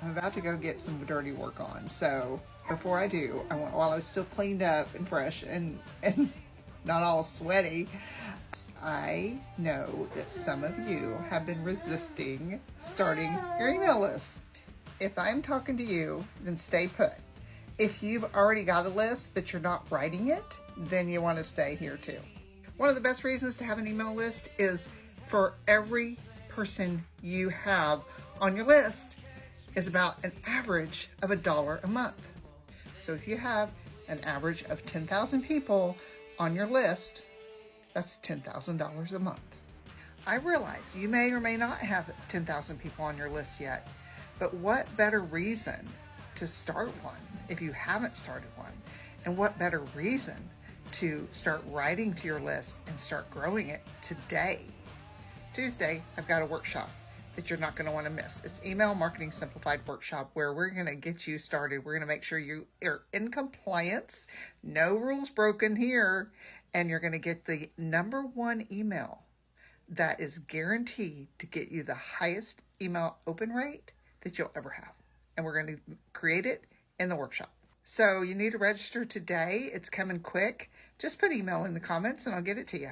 I'm about to go get some dirty work on. So before I do, while I was still cleaned up and fresh and not all sweaty, I know that some of you have been resisting starting your email list. If I'm talking to you, then stay put. If you've already got a list but you're not writing it, then you want to stay here too. One of the best reasons to have an email list is for every person you have on your list is about an average of $1 a month. So if you have an average of 10,000 people on your list, that's $10,000 a month. I realize you may or may not have 10,000 people on your list yet, but what better reason to start one if you haven't started one? And what better reason to start writing to your list and start growing it today? Tuesday, I've got a workshop that you're not going to want to miss. It's Email Marketing Simplified Workshop, where we're going to get you started. We're going to make sure you are in compliance, no rules broken here, and you're going to get the #1 email that is guaranteed to get you the highest email open rate that you'll ever have. And we're going to create it in the workshop. So you need to register today. It's coming quick. Just put email in the comments and I'll get it to you.